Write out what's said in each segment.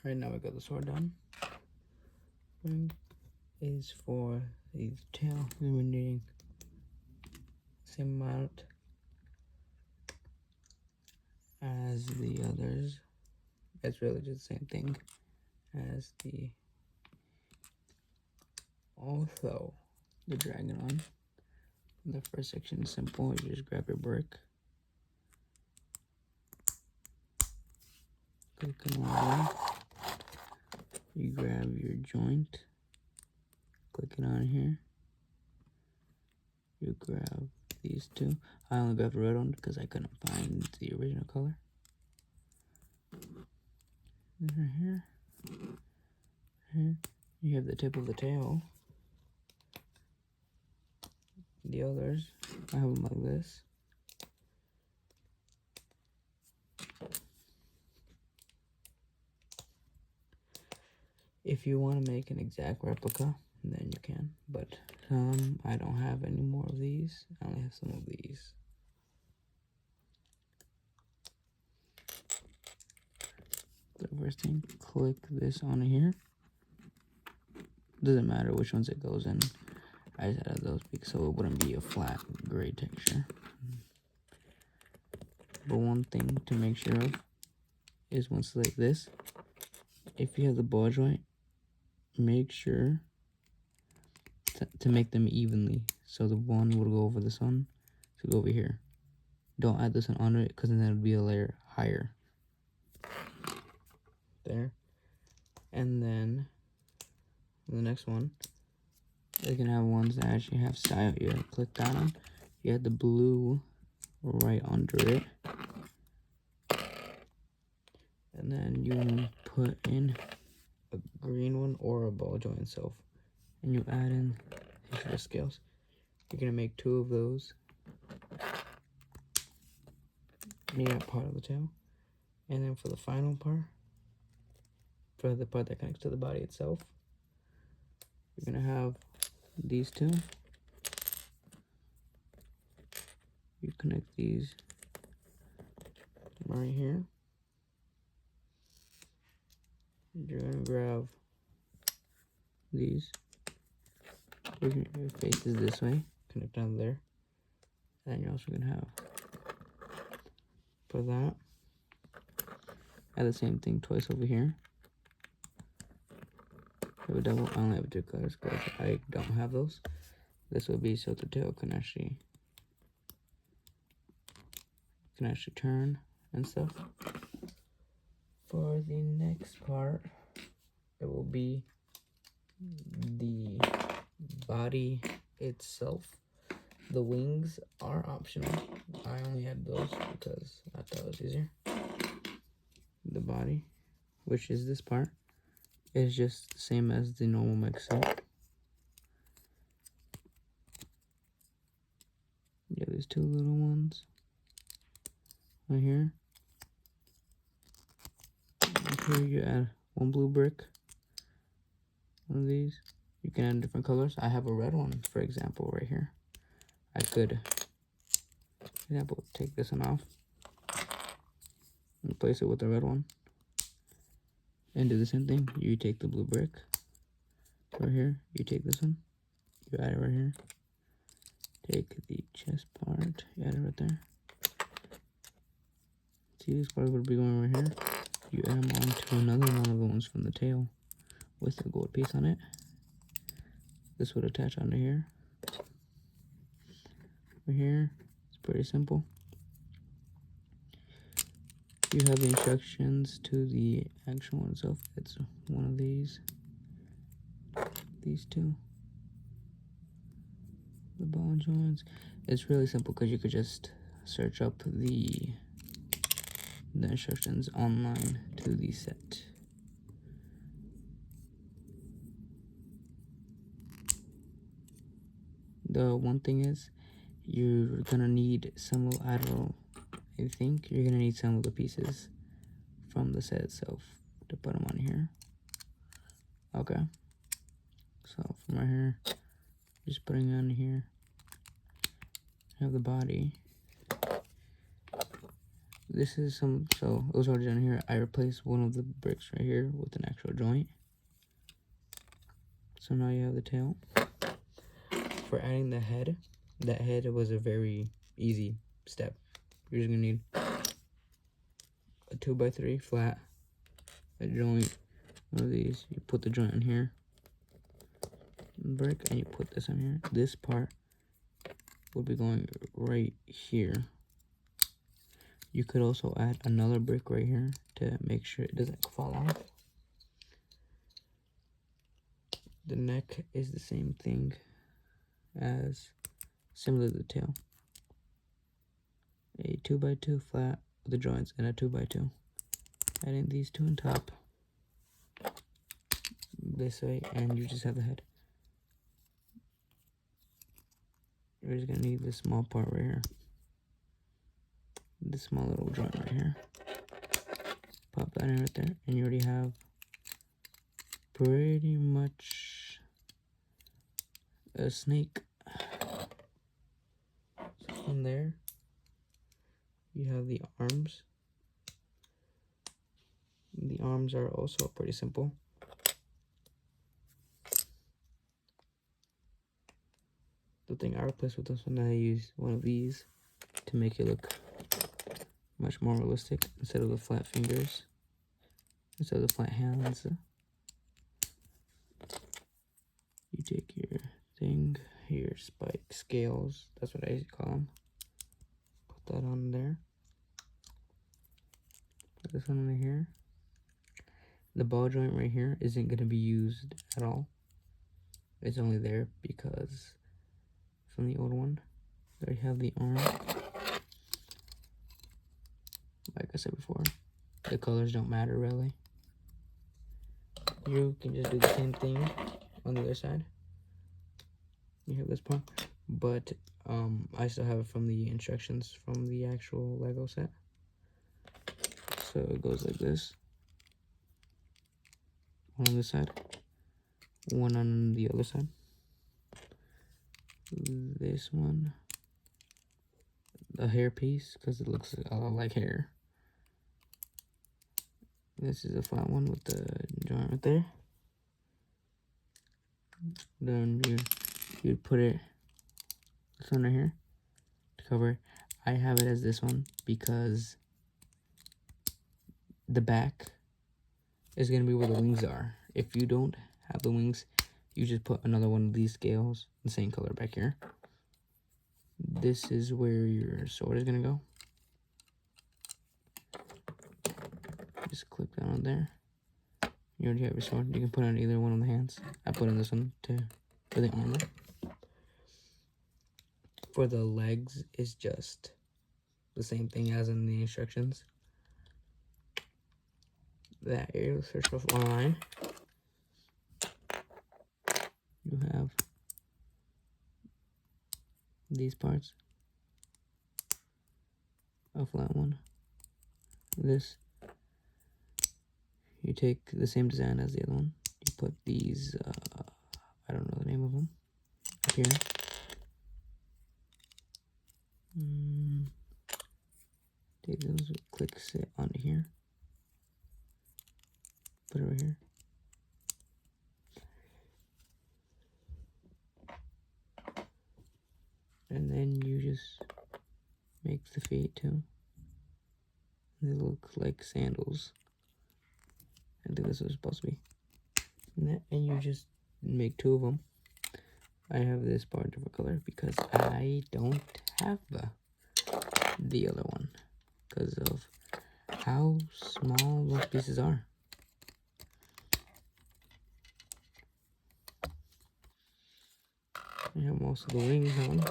Right now we got the sword done. Ring is for the tail. We're needing same amount as the others. It's really just the same thing as the the dragon one. The first section is simple. You just grab your brick, click on one. You grab your joint, click it on here. You grab these two. I only grabbed the red one because I couldn't find the original color. Then right here, you have the tip of the tail. The others, I have them like this. If you want to make an exact replica, then you can, but I don't have any more of these. I only have some of these. The first thing, click this on here. Doesn't matter which ones it goes in. I just added those because so it wouldn't be a flat gray texture. But one thing to make sure of is once like this, if you have the ball joint, make sure to make them evenly. So the one would go over this one, to go over here. Don't add this one under it because then it would be a layer higher. There. And then the next one, you can have ones that actually have style. You click that on. You have the blue right under it. And then you put in a green one or a ball joint itself. And you add in the scales. You're going to make 2 of those. Near that part of the tail. And then for the final part, for the part that connects to the body itself, you're going to have these 2. You connect these right here. You're going to grab these. Your face is this way. Connect down there. And you're also going to have, for that, add the same thing twice over here. I only have 2 colors because I don't have those. This will be so the tail can actually turn and stuff. For the next part, it will be the body itself. The wings are optional. I only had those because I thought it was easier. The body, which is this part, is just the same as the normal mech set. You have these 2 little ones right here. Here you add 1 blue brick, one of these. You can add different colors. I have a red one, for example, right here. I could, for example, take this one off and replace it with the red one. And do the same thing. You take the blue brick right here. You take this one. You add it right here. Take the chest part. You add it right there. See, this part would be going right here. You add them on to another one of the ones from the tail with the gold piece on it. This would attach under here. Right here. It's pretty simple. You have the instructions to the actual one itself. It's one of these 2, the ball joints. It's really simple because you could just search up the instructions online to the set. The one thing is, you're gonna need some of, I think you're gonna need some of the pieces from the set itself to put them on here. Okay. So from right here, just putting it on here. Have the body. this is so it was already done here. I replaced one of the bricks right here with an actual joint. So now you have the tail. For adding the head, that head was a very easy step. You're just gonna need a 2x3 flat, a joint, one of these. You put the joint in here, brick, and you put this in here. This part will be going right here. You could also add another brick right here to make sure it doesn't fall off. The neck is the same thing as similar to the tail. A 2x2 flat with the joints and a 2x2. Adding these two on top this way, and you just have the head. You're just gonna need this small part right here. This small little joint right here. Pop that in right there, and you already have pretty much a snake. So from there, you have the arms. The arms are also pretty simple. The thing I replaced with this one, I use one of these to make it look much more realistic instead of the flat fingers, instead of the flat hands. You take your thing, your spike scales, that's what I used to call them. Put that on there. Put this one in here. The ball joint right here isn't going to be used at all. It's only there because from the old one, there you have the arm. Like I said before, the colors don't matter really. You can just do the same thing on the other side. You have this part, but I still have it from the instructions from the actual Lego set. So it goes like this. One on this side, one on the other side. This one, the hair piece, because it looks a lot like hair. This is a flat one with the joint right there. Then you'd put it this one right here to cover it. I have it as this one because the back is going to be where the wings are. If you don't have the wings, you just put another one of these scales, the same color back here. This is where your sword is going to go. Just click that on there. You already have your sword. You can put on either one of the hands. I put on this one for the armor. For the legs, is just the same thing as in the instructions. That area, search for line. You have these parts. A flat one. This. You take the same design as the other one. You put these, I don't know the name of them, up here. Take those, click sit onto here. Put it right here. And then you just make the feet too. They look like sandals. I think this was supposed to be. And you just make two of them. I have this part different color because I don't have the other one because of how small those pieces are. I have most of the wings on.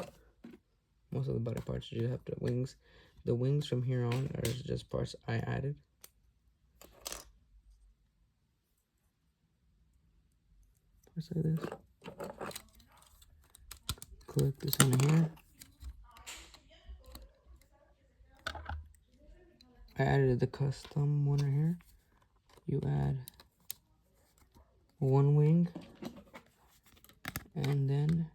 Most of the body parts you have the wings. The wings from here on are just parts I added. Parts like this. Click this on here. I added the custom one right here. You add one wing, and then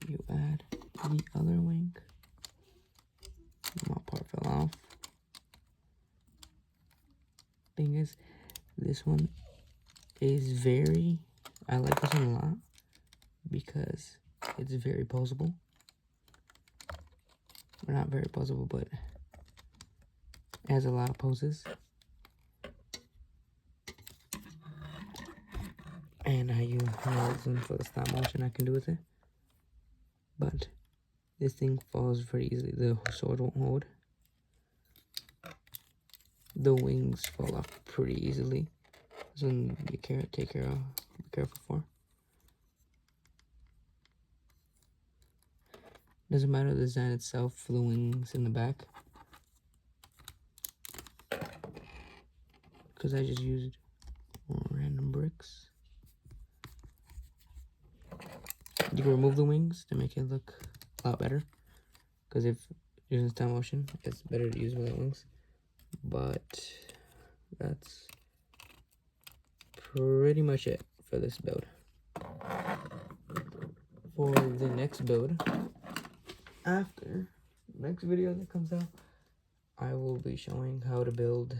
you add the other wing. thing is, this one is very, I like this one a lot because it's very posable. Or not very posable, but it has a lot of poses. And I use them for the stop motion I can do with it. But this thing falls very easily. The sword won't hold. The wings fall off pretty easily. So you be careful for. Doesn't matter the design itself for the wings in the back. Because I just used random bricks. You can remove the wings to make it look a lot better. Because if using stop motion, it's better to use without wings. But that's pretty much it for this build. For the next build, after next video that comes out, I will be showing how to build